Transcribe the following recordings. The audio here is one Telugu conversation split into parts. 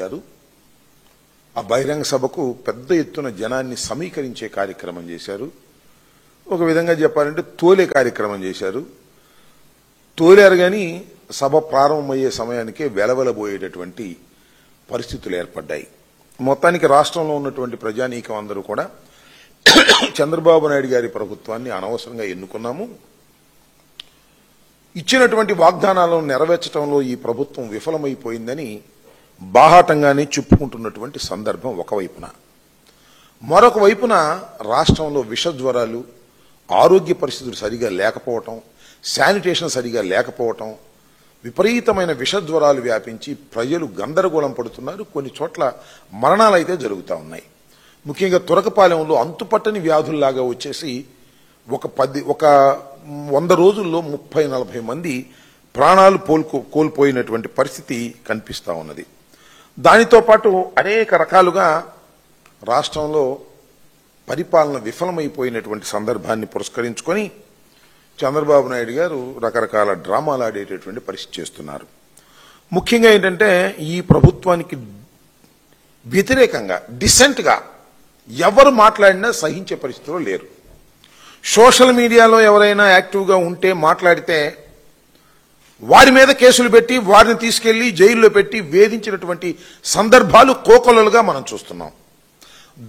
చేశారు. ఆ బహిరంగ సభకు పెద్ద ఎత్తున జనాన్ని సమీకరించే కార్యక్రమం చేశారు. ఒక విధంగా చెప్పాలంటే తోలే కార్యక్రమం చేశారు. తోలారు కానీ సభ ప్రారంభమయ్యే సమయానికే వెలవెలబోయేటటువంటి పరిస్థితులు ఏర్పడ్డాయి. మొత్తానికి రాష్ట్రంలో ఉన్నటువంటి ప్రజానీకం అందరూ కూడా చంద్రబాబు నాయుడు గారి ప్రభుత్వాన్ని అనవసరంగా ఎన్నుకున్నాము, ఇచ్చినటువంటి వాగ్దానాలను నెరవేర్చడంలో ఈ ప్రభుత్వం విఫలమైపోయిందని బాహాటంగానే చెప్పుకుంటున్నటువంటి సందర్భం ఒకవైపున. మరొక వైపున రాష్ట్రంలో విషజ్వరాలు, ఆరోగ్య పరిస్థితులు సరిగా లేకపోవటం, శానిటేషన్ సరిగా లేకపోవటం, విపరీతమైన విషజ్వరాలు వ్యాపించి ప్రజలు గందరగోళం పడుతున్నారు. కొన్ని చోట్ల మరణాలు అయితే జరుగుతూ ఉన్నాయి. ముఖ్యంగా తురకపాలెంలో అంతుపట్టని వ్యాధుల్లాగా వచ్చేసి ఒక 100 రోజుల్లో 30-40 మంది ప్రాణాలు కోల్పోయినటువంటి పరిస్థితి కనిపిస్తూ ఉన్నది. దానితో పాటు అనేక రకాలుగా రాష్ట్రంలో పరిపాలన విఫలమైపోయినటువంటి సందర్భాన్ని పురస్కరించుకొని చంద్రబాబు నాయుడు గారు రకరకాల డ్రామాలు ఆడేటటువంటి పరిస్థితి చేస్తున్నారు. ముఖ్యంగా ఏంటంటే ఈ ప్రభుత్వానికి వ్యతిరేకంగా డిసెంట్గా ఎవరు మాట్లాడినా సహించే పరిస్థితిలో లేరు. సోషల్ మీడియాలో ఎవరైనా యాక్టివ్గా ఉంటే మాట్లాడితే వారి మీద కేసులు పెట్టి వారిని తీసుకెళ్లి జైల్లో పెట్టి వేధించినటువంటి సందర్భాలు కోకొల్లలుగా మనం చూస్తున్నాం.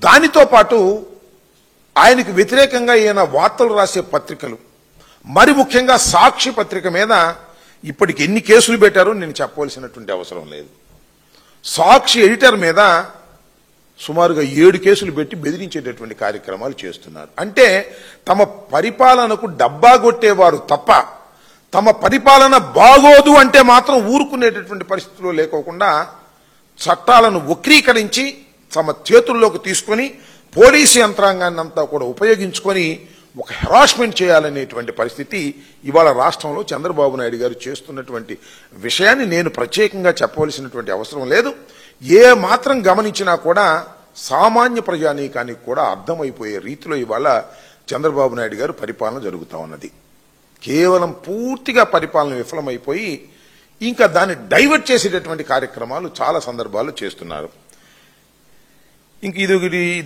దానితో పాటు ఆయనకు వ్యతిరేకంగా ఈయన వార్తలు రాసే పత్రికలు, మరి ముఖ్యంగా సాక్షి పత్రిక మీద ఇప్పటికి ఎన్ని కేసులు పెట్టారో నేను చెప్పవలసినటువంటి అవసరం లేదు. సాక్షి ఎడిటర్ మీద సుమారుగా 7 కేసులు పెట్టి బెదిరించేటటువంటి కార్యక్రమాలు చేస్తున్నారు. అంటే తమ పరిపాలనకు డబ్బా కొట్టేవారు తప్ప తమ పరిపాలన బాగోదు అంటే మాత్రం ఊరుకునేటటువంటి పరిస్థితిలో లేకోకుండా చట్టాలను వక్రీకరించి తమ చేతుల్లోకి తీసుకొని పోలీసు యంత్రాంగాన్ని అంతా కూడా ఉపయోగించుకొని ఒక హెరాస్మెంట్ చేయాలనేటువంటి పరిస్థితి ఇవాళ రాష్ట్రంలో చంద్రబాబు నాయుడు గారు చేస్తున్నటువంటి విషయాన్ని నేను ప్రత్యేకంగా చెప్పవలసినటువంటి అవసరం లేదు. ఏ మాత్రం గమనించినా కూడా సామాన్య ప్రజానీకానికి కూడా అర్థమైపోయే రీతిలో ఇవాళ చంద్రబాబు నాయుడు గారు పరిపాలన జరుగుతూ ఉన్నది. కేవలం పూర్తిగా పరిపాలన విఫలమైపోయి ఇంకా దాన్ని డైవర్ట్ చేసేటటువంటి కార్యక్రమాలు చాలా సందర్భాల్లో చేస్తున్నారు. ఇంక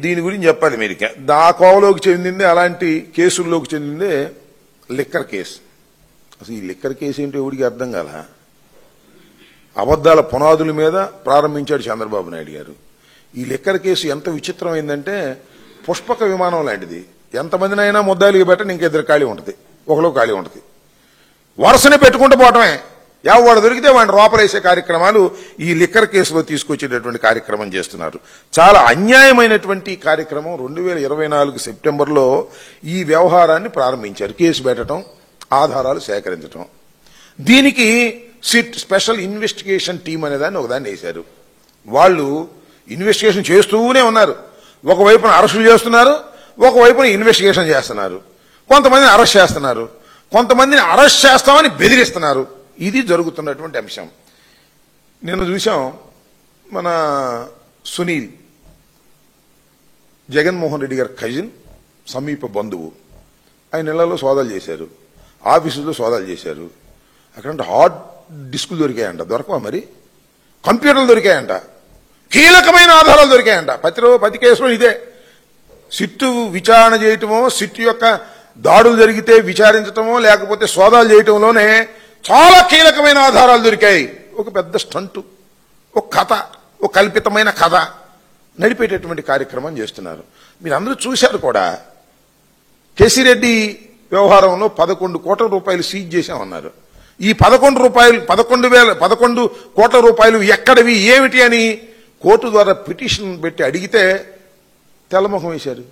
దీని గురించి చెప్పాలి మీరు. దా కోవలోకి చెందిందే, అలాంటి కేసుల్లోకి చెందిందే లిక్కర్ కేసు. అసలు ఈ లిక్కర్ కేసు ఏంటో ఎవడికి అర్థం కాల. అబద్దాల పునాదుల మీద ప్రారంభించాడు చంద్రబాబు నాయుడు గారు. ఈ లిక్కర్ కేసు ఎంత విచిత్రమైందంటే పుష్పక విమానం లాంటిది. ఎంతమందినైనా ముద్దాయిలుగా పెట్టండి, ఇంకెద్దరు ఖాళీ ఉంటుంది, ఒకలో ఖాళీ ఉంటుంది. వరుసనే పెట్టుకుంటూ పోవటమే. ఎవడు దొరికితే వాడిని లోపలేసే కార్యక్రమాలు ఈ లిక్కర్ కేసులో తీసుకొచ్చేటటువంటి కార్యక్రమం చేస్తున్నారు. చాలా అన్యాయమైనటువంటి కార్యక్రమం. 2024 సెప్టెంబర్లో ఈ వ్యవహారాన్ని ప్రారంభించారు. కేసు పెట్టడం, ఆధారాలు సేకరించడం. దీనికి సిట్ స్పెషల్ ఇన్వెస్టిగేషన్ టీం అనేదాన్ని ఒకదాన్ని వేశారు. వాళ్ళు ఇన్వెస్టిగేషన్ చేస్తూనే ఉన్నారు. ఒకవైపున అరెస్టులు చేస్తున్నారు, ఒకవైపున ఇన్వెస్టిగేషన్ చేస్తున్నారు. కొంతమందిని అరెస్ట్ చేస్తున్నారు, కొంతమందిని అరెస్ట్ చేస్తామని బెదిరిస్తున్నారు. ఇది జరుగుతున్నటువంటి అంశం. నిన్న చూసాం, మన సునీల్ జగన్మోహన్ రెడ్డి గారి కజిన్, సమీప బంధువు, ఆయన ఇళ్లలో సోదాలు చేశారు, ఆఫీసులో సోదాలు చేశారు. అక్కడ హార్డ్ డిస్కులు దొరికాయంట. దొరకవా మరి? కంప్యూటర్లు దొరికాయంట, కీలకమైన ఆధారాలు దొరికాయంట. ప్రతి కేసులో ఇదే. సిట్టు విచారణ చేయటమో, సిట్టు యొక్క దాడులు జరిగితే విచారించటమో, లేకపోతే సోదాలు చేయటంలోనే చాలా కీలకమైన ఆధారాలు దొరికాయి. ఒక పెద్ద స్టంటు, ఒక కథ, ఒక కల్పితమైన కథ నడిపేటటువంటి కార్యక్రమం చేస్తున్నారు. మీరు అందరూ చూశారు కూడా. కేసిరెడ్డి వ్యవహారంలో 11 కోట్ల రూపాయలు సీజ్ చేశామన్నారు. ఈ 11 కోట్ల రూపాయలు ఎక్కడివి, ఏమిటి అని కోర్టు ద్వారా పిటిషన్ పెట్టి అడిగితే తెల్లముఖం వేశారు.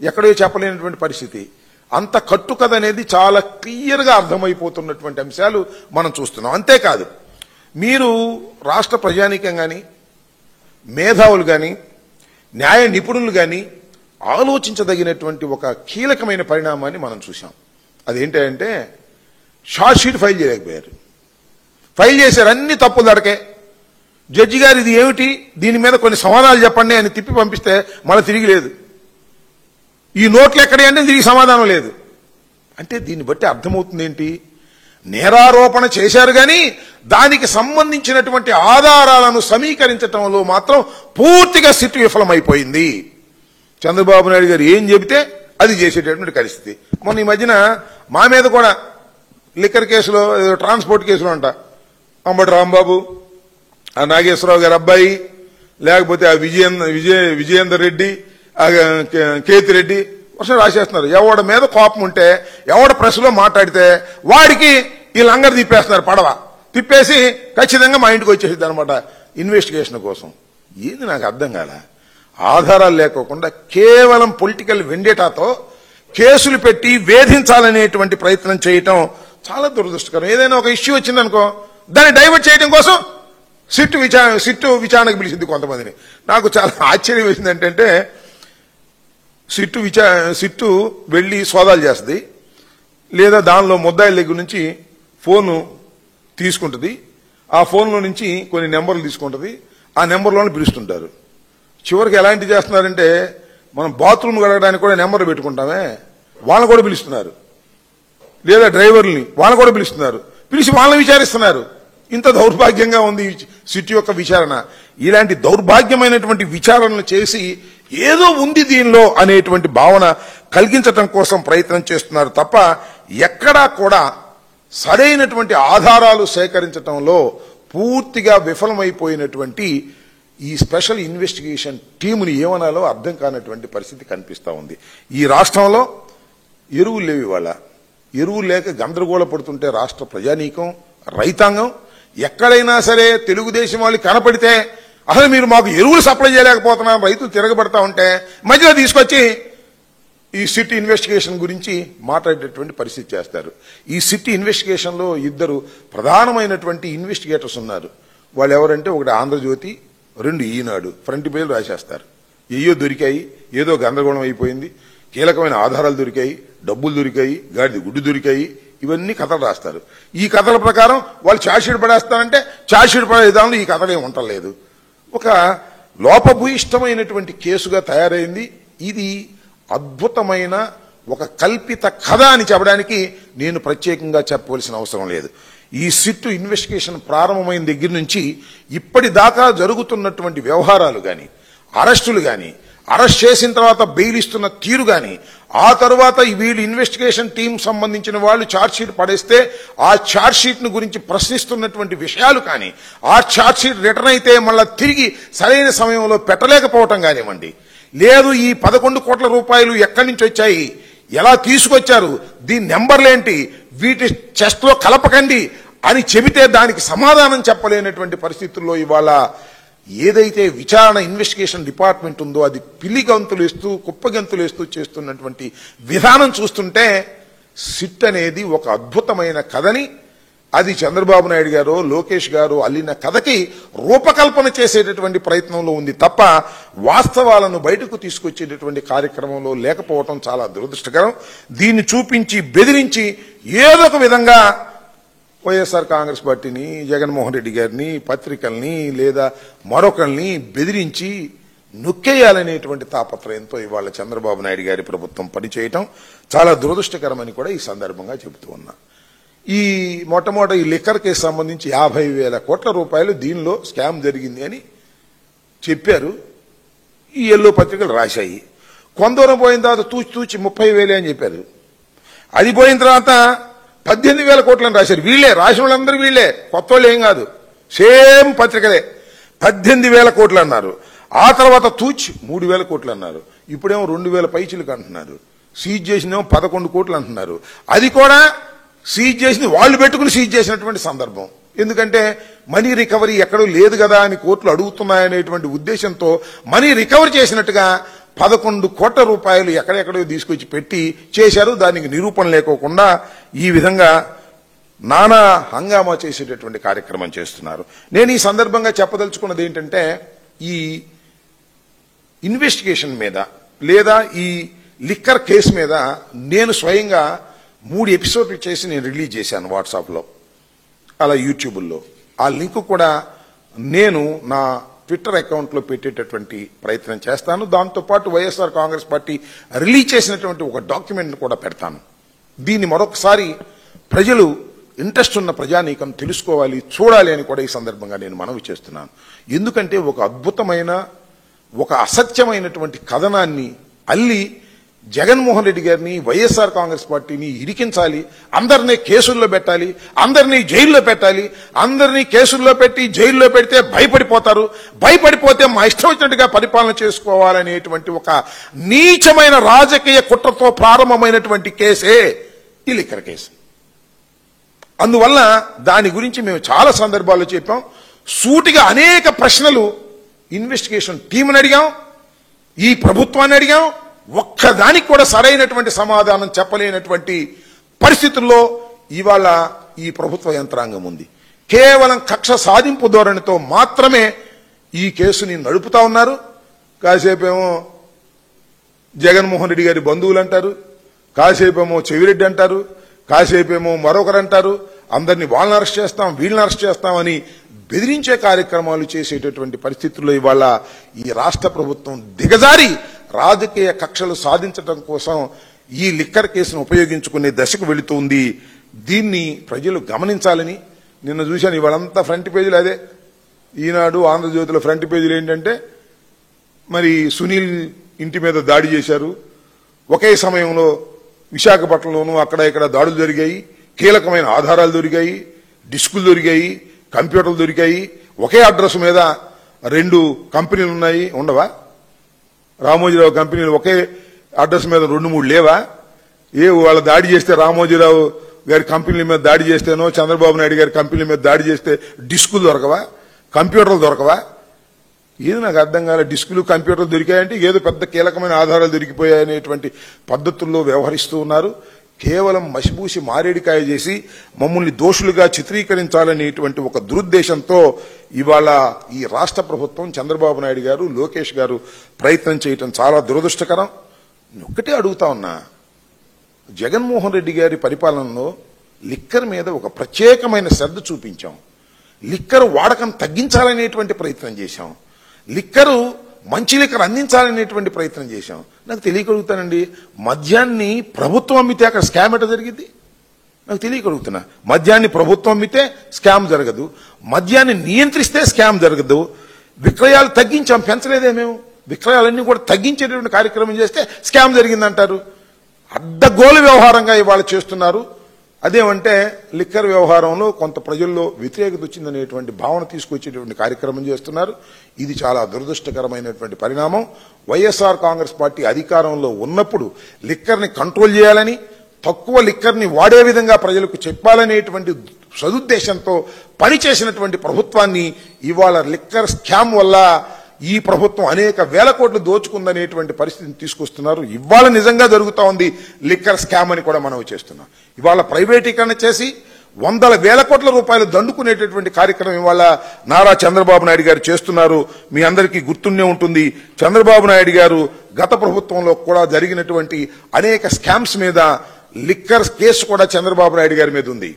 ఎక్కడో చెప్పలేనటువంటి పరిస్థితి. అంత కట్టుకథ అనేది చాలా క్లియర్గా అర్థమైపోతున్నటువంటి అంశాలు మనం చూస్తున్నాం. అంతేకాదు, మీరు రాష్ట్ర ప్రజానీకం కానీ, మేధావులు కానీ, న్యాయ నిపుణులు కానీ ఆలోచించదగినటువంటి ఒక కీలకమైన పరిణామాన్ని మనం చూసాం. అదేంటంటే షార్ట్ షీట్ ఫైల్ చేయలేకపోయారు. ఫైల్ చేశారు, అన్ని తప్పులు దడకే. జడ్జి గారు ఇది ఏమిటి, దీని మీద కొన్ని సమాధానాలు చెప్పండి అని తిప్పి పంపిస్తే మళ్ళీ తిరిగి లేదు. ఈ నోట్లు ఎక్కడే అంటే తిరిగి సమాధానం లేదు. అంటే దీన్ని బట్టి అర్థమవుతుంది ఏంటి, నేరారోపణ చేశారు కానీ దానికి సంబంధించినటువంటి ఆధారాలను సమీకరించడంలో మాత్రం పూర్తిగా సిట్ విఫలమైపోయింది. చంద్రబాబు నాయుడు గారు ఏం చెబితే అది చేసేటటువంటి పరిస్థితి. మొన్న ఈ మధ్యన మా మీద కూడా లిక్కర్ కేసులో, ట్రాన్స్పోర్ట్ కేసులో అంట, అంబటి రాంబాబు, ఆ నాగేశ్వరరావు గారి అబ్బాయి, లేకపోతే ఆ విజయేందర్ రెడ్డి, ఆ కేతిరెడ్డి వర్షం రాసేస్తున్నారు. ఎవడ మీద కోపం ఉంటే, ఎవడ ప్రెస్లో మాట్లాడితే వాడికి ఈ లంగర్ తిప్పేస్తున్నారు, పడవ తిప్పేసి ఖచ్చితంగా మా ఇంటికి వచ్చేసింది అనమాట ఇన్వెస్టిగేషన్ కోసం. ఏంది నాకు అర్థం కాల. ఆధారాలు లేకోకుండా కేవలం పొలిటికల్ వెండేటాతో కేసులు పెట్టి వేధించాలనేటువంటి ప్రయత్నం చేయటం చాలా దురదృష్టకరం. ఏదైనా ఒక ఇష్యూ వచ్చిందనుకో, దాన్ని డైవర్ట్ చేయడం కోసం సిట్టు విచారణకు పిలిచింది కొంతమందిని. నాకు చాలా ఆశ్చర్యం వేసింది ఏంటంటే, సిట్టు వెళ్లి సోదాలు చేస్తుంది, లేదా దానిలో ముద్దాయిల దగ్గర నుంచి ఫోను తీసుకుంటుంది, ఆ ఫోన్లో నుంచి కొన్ని నెంబర్లు తీసుకుంటుంది, ఆ నెంబర్లోనే పిలుస్తుంటారు. చివరికి ఎలాంటి చేస్తున్నారంటే, మనం బాత్రూమ్ కడగడానికి కూడా నెంబర్లు పెట్టుకుంటామే, వాళ్ళని కూడా పిలుస్తున్నారు, లేదా డ్రైవర్ని వాళ్ళని కూడా పిలుస్తున్నారు, పిలిచి వాళ్ళని విచారిస్తున్నారు. ఇంత దౌర్భాగ్యంగా ఉంది సిట్ యొక్క విచారణ. ఇలాంటి దౌర్భాగ్యమైనటువంటి విచారణలు చేసి ఏదో ఉంది దీనిలో అనేటువంటి భావన కలిగించటం కోసం ప్రయత్నం చేస్తున్నారు తప్ప ఎక్కడా కూడా సరైనటువంటి ఆధారాలు సేకరించడంలో పూర్తిగా విఫలమైపోయినటువంటి ఈ స్పెషల్ ఇన్వెస్టిగేషన్ టీముని ఏమనాలో అర్థం కానటువంటి పరిస్థితి కనిపిస్తా ఉంది. ఈ రాష్ట్రంలో ఎరువులు లేవు. ఇవాళ ఎరువులు లేక గందరగోళ పడుతుంటే రాష్ట్ర ప్రజానీకం, రైతాంగం ఎక్కడైనా సరే తెలుగుదేశం వాళ్ళు కనపడితే అసలు మీరు మాకు ఎరువులు సప్లై చేయలేకపోతున్నాం, రైతులు తిరగబడతా ఉంటే మధ్యలో తీసుకొచ్చి ఈ సిట్ ఇన్వెస్టిగేషన్ గురించి మాట్లాడేటువంటి పరిస్థితి చేస్తారు. ఈ సిట్ ఇన్వెస్టిగేషన్ లో ఇద్దరు ప్రధానమైనటువంటి ఇన్వెస్టిగేటర్స్ ఉన్నారు. వాళ్ళు ఎవరంటే, ఒకటి ఆంధ్రజ్యోతి, రెండు ఈనాడు. ఫ్రంట్ పేజీలు రాసేస్తారు. ఏయో దొరికాయి, ఏదో గందరగోళం అయిపోయింది, కీలకమైన ఆధారాలు దొరికాయి, డబ్బులు దొరికాయి, గాడిద గుడ్డు దొరికాయి, ఇవన్నీ కథలు రాస్తారు. ఈ కథల ప్రకారం వాళ్ళు ఛార్జ్షీట్ పడేస్తారంటే ఛార్జ్షీట్ పడే విధానంలో ఈ కథలు ఏమి ఉండలేదు. ఒక లోపభూయిష్టమైనటువంటి కేసుగా తయారైంది. ఇది అద్భుతమైన ఒక కల్పిత కథ అని చెప్పడానికి నేను ప్రత్యేకంగా చెప్పవలసిన అవసరం లేదు. ఈ సిట్ ఇన్వెస్టిగేషన్ ప్రారంభమైన దగ్గర నుంచి ఇప్పటిదాకా జరుగుతున్నటువంటి వ్యవహారాలు గాని, అరెస్టులు గాని, అరెస్ట్ చేసిన తర్వాత బెయిల్ ఇస్తున్న తీరు గాని, ఆ తర్వాత వీళ్ళు ఇన్వెస్టిగేషన్ టీం సంబంధించిన వాళ్ళు ఛార్జ్షీట్ పడేస్తే ఆ ఛార్జ్షీట్ ను గురించి ప్రశ్నిస్తున్నటువంటి విషయాలు కానీ, ఆ ఛార్జ్షీట్ రిటర్న్ అయితే మళ్ళా తిరిగి సరైన సమయంలో పెట్టలేకపోవటం కానివ్వండి, లేదు ఈ 11 కోట్ల రూపాయలు ఎక్కడి నుంచి వచ్చాయి, ఎలా తీసుకొచ్చారు, దీని నెంబర్లేంటి, వీటి చెస్ట్ లో కలపకండి అని చెబితే దానికి సమాధానం చెప్పలేనటువంటి పరిస్థితుల్లో ఇవాళ ఏదైతే విచారణ ఇన్వెస్టిగేషన్ డిపార్ట్మెంట్ ఉందో అది పిల్లి గంతులు వేస్తూ కుప్పగంతులు వేస్తూ చేస్తున్నటువంటి విధానం చూస్తుంటే సిట్ అనేది ఒక అద్భుతమైన కథని, అది చంద్రబాబు నాయుడు గారు, లోకేష్ గారు అల్లిన కథకి రూపకల్పన చేసేటటువంటి ప్రయత్నంలో ఉంది తప్ప వాస్తవాలను బయటకు తీసుకొచ్చేటటువంటి కార్యక్రమంలో లేకపోవటం చాలా దురదృష్టకరం. దీన్ని చూపించి బెదిరించి ఏదో ఒక విధంగా వైఎస్ఆర్ కాంగ్రెస్ పార్టీని, జగన్మోహన్ రెడ్డి గారిని, పత్రికల్ని లేదా మరొకరిని బెదిరించి నొక్కేయాలనేటువంటి తాపత్రయంతో ఇవాళ చంద్రబాబు నాయుడు గారి ప్రభుత్వం పనిచేయటం చాలా దురదృష్టకరమని కూడా ఈ సందర్భంగా చెబుతూ ఉన్నా. ఈ మొట్టమొదటి ఈ లిక్కర్ కేసు సంబంధించి 50,000 కోట్ల రూపాయలు దీనిలో స్కామ్ జరిగింది అని చెప్పారు. ఈ ఎల్లో పత్రికలు రాశాయి. కొందరం పోయిన తర్వాత తూచి 30,000 అని చెప్పారు. అది పోయిన తర్వాత 18,000 కోట్లని రాశారు. వీళ్లే రాసిన వాళ్ళందరూ వీళ్లే, కొత్త వాళ్ళు ఏం కాదు, సేమ్ పత్రికలే. 18,000 కోట్లు అన్నారు. ఆ తర్వాత తూచి 3,000 కోట్లు అన్నారు. ఇప్పుడేమో 2,000 పైచిలకు అంటున్నారు. సీజ్ చేసినేమో 11 కోట్లు అంటున్నారు. అది కూడా సీజ్ చేసింది వాళ్ళు పెట్టుకుని సీజ్ చేసినటువంటి సందర్భం. ఎందుకంటే మనీ రికవరీ ఎక్కడూ లేదు కదా అని కోర్టులు అడుగుతున్నాయనేటువంటి ఉద్దేశంతో మనీ రికవర్ చేసినట్టుగా 11 కోట్ల రూపాయలు ఎక్కడెక్కడో తీసుకొచ్చి పెట్టి చేశారు. దానికి నిరూపణ లేకోకుండా ఈ విధంగా నానా హంగామా చేసేటటువంటి కార్యక్రమం చేస్తున్నారు. నేను ఈ సందర్భంగా చెప్పదలుచుకున్నది ఏంటంటే, ఈ ఇన్వెస్టిగేషన్ మీద లేదా ఈ లిక్కర్ కేసు మీద నేను స్వయంగా 3 ఎపిసోడ్లు చేసి నేను రిలీజ్ చేశాను వాట్సాప్లో, అలా యూట్యూబ్లో. ఆ లింక్ కూడా నేను నా ట్విట్టర్ అకౌంట్లో పెట్టేటటువంటి ప్రయత్నం చేస్తాను. దాంతోపాటు వైఎస్ఆర్ కాంగ్రెస్ పార్టీ రిలీజ్ చేసినటువంటి ఒక డాక్యుమెంట్ కూడా పెడతాను. దీన్ని మరొకసారి ప్రజలు ఇంట్రెస్ట్ ఉన్న ప్రజానీకం తెలుసుకోవాలి, చూడాలి అని కూడా ఈ సందర్భంగా నేను మనవి చేస్తున్నాను. ఎందుకంటే ఒక అద్భుతమైన, ఒక అసత్యమైనటువంటి కథనాన్ని అల్లి జగన్మోహన్ రెడ్డి గారిని, వైఎస్ఆర్ కాంగ్రెస్ పార్టీని ఇరికించాలి, అందరినీ కేసుల్లో పెట్టాలి, అందరినీ జైల్లో పెట్టాలి, అందరినీ కేసుల్లో పెట్టి జైల్లో పెడితే భయపడిపోతారు, భయపడిపోతే మా ఇష్టం వచ్చినట్టుగా పరిపాలన చేసుకోవాలనేటువంటి ఒక నీచమైన రాజకీయ కుట్రతో ప్రారంభమైనటువంటి కేసే ఈ లిక్కర్ కేసు. అందువల్ల దాని గురించి మేము చాలా సందర్భాల్లో చెప్పాం. సూటిగా అనేక ప్రశ్నలు ఇన్వెస్టిగేషన్ టీంని అడిగాం, ఈ ప్రభుత్వాన్ని అడిగాం. ఒక్కదానికి కూడా సరైనటువంటి సమాధానం చెప్పలేనటువంటి పరిస్థితుల్లో ఇవాళ ఈ ప్రభుత్వ యంత్రాంగం ఉంది. కేవలం కక్ష సాధింపు ధోరణితో మాత్రమే ఈ కేసుని నడుపుతా ఉన్నారు. కాసేపేమో జగన్మోహన్ రెడ్డి గారి బంధువులు అంటారు, కాసేపేమో చెవిరెడ్డి అంటారు, కాసేపేమో మరొకరు అంటారు. అందరినీ వాళ్ళని అరెస్ట్ చేస్తాం, వీళ్ళని అరెస్ట్ చేస్తామని బెదిరించే కార్యక్రమాలు చేసేటటువంటి పరిస్థితుల్లో ఇవాళ ఈ రాష్ట్ర ప్రభుత్వం దిగజారి రాజకీయ కక్షలు సాధించడం కోసం ఈ లిక్కర్ కేసును ఉపయోగించుకునే దశకు వెళుతుంది. దీన్ని ప్రజలు గమనించాలని నిన్న చూశాను. ఇవాళంతా ఫ్రంట్ పేజీలు అదే. ఈనాడు, ఆంధ్రజ్యోతిలో ఫ్రంట్ పేజీలు ఏంటంటే మరి సునీల్ ఇంటి మీద దాడి చేశారు, ఒకే సమయంలో విశాఖపట్నంలోనూ అక్కడ ఇక్కడ దాడులు జరిగాయి, కీలకమైన ఆధారాలు దొరికాయి, డిస్కులు దొరికాయి, కంప్యూటర్లు దొరికాయి, ఒకే అడ్రస్ మీద 2 కంపెనీలు ఉన్నాయి. ఉండవా? రామోజీరావు కంపెనీలు ఒకే అడ్రస్ మీద 2-3 లేవా? వాళ్ళ దాడి చేస్తే రామోజీరావు గారి కంపెనీల మీద దాడి చేస్తేనో, చంద్రబాబు నాయుడు గారి కంపెనీల మీద దాడి చేస్తే డిస్కులు దొరకవా, కంప్యూటర్లు దొరకవా? ఏది నాకు అర్థం కాలే. డిస్కులు, కంప్యూటర్లు దొరికాయంటే ఏదో పెద్ద కీలకమైన ఆధారాలు దొరికిపోయాయనేటువంటి పద్ధతుల్లో వ్యవహరిస్తూ ఉన్నారు. కేవలం మసిపూసి మారేడికాయ చేసి మమ్మల్ని దోషులుగా చిత్రీకరించాలనేటువంటి ఒక దురుద్దేశంతో ఇవాళ ఈ రాష్ట్ర ప్రభుత్వం, చంద్రబాబు నాయుడు గారు, లోకేష్ గారు ప్రయత్నం చేయటం చాలా దురదృష్టకరం. ఒక్కటే అడుగుతా ఉన్నా, జగన్మోహన్ రెడ్డి గారి పరిపాలనలో లిక్కర్ మీద ఒక ప్రత్యేకమైన శ్రద్ధ చూపించాం. లిక్కర్ వాడకం తగ్గించాలనేటువంటి ప్రయత్నం చేశాం. లిక్కరు, మంచి లిక్కర్ అందించాలనేటువంటి ప్రయత్నం చేశాం. నాకు తెలియగలుగుతానండి, మద్యాన్ని ప్రభుత్వం అమ్మితే అక్కడ స్కామ్ ఎట్లా జరిగింది? నాకు తెలియగలుగుతున్నా. మద్యాన్ని ప్రభుత్వం అమ్మితే స్కామ్ జరగదు, మద్యాన్ని నియంత్రిస్తే స్కామ్ జరగదు. విక్రయాలు తగ్గించాం, పెంచలేదే మేము. విక్రయాలన్నీ కూడా తగ్గించేటువంటి కార్యక్రమం చేస్తే స్కామ్ జరిగిందంటారు. అడ్డగోలు వ్యవహారంగా ఇవాళ చేస్తున్నారు. అదేమంటే లిక్కర్ వ్యవహారంలో కొంత ప్రజల్లో వ్యతిరేకత వచ్చిందనేటువంటి భావన తీసుకొచ్చేటువంటి కార్యక్రమం చేస్తున్నారు. ఇది చాలా దురదృష్టకరమైనటువంటి పరిణామం. వైఎస్ఆర్ కాంగ్రెస్ పార్టీ అధికారంలో ఉన్నప్పుడు లిక్కర్ని కంట్రోల్ చేయాలని, తక్కువ లిక్కర్ని వాడే విధంగా ప్రజలకు చెప్పాలనేటువంటి సదుద్దేశంతో పనిచేసినటువంటి ప్రభుత్వాన్ని ఇవాళ లిక్కర్ స్కామ్ వల్ల ఈ ప్రభుత్వం అనేక వేల కోట్లు దోచుకుందనేటువంటి పరిస్థితిని తీసుకొస్తున్నారు. ఇవాళ నిజంగా జరుగుతూ ఉంది లిక్కర్ స్కామ్ అని కూడా మనం చేస్తున్నాం. ఇవాళ ప్రైవేటీకరణ చేసి వందల వేల కోట్ల రూపాయలు దండుకునేటటువంటి కార్యక్రమం ఇవాళ నారా చంద్రబాబు నాయుడు గారు చేస్తున్నారు. మీ అందరికీ గుర్తుండే ఉంటుంది, చంద్రబాబు నాయుడు గారు గత ప్రభుత్వంలో కూడా జరిగినటువంటి అనేక స్కామ్స్ మీద లిక్కర్ కేసు కూడా చంద్రబాబు నాయుడు గారి మీద ఉంది.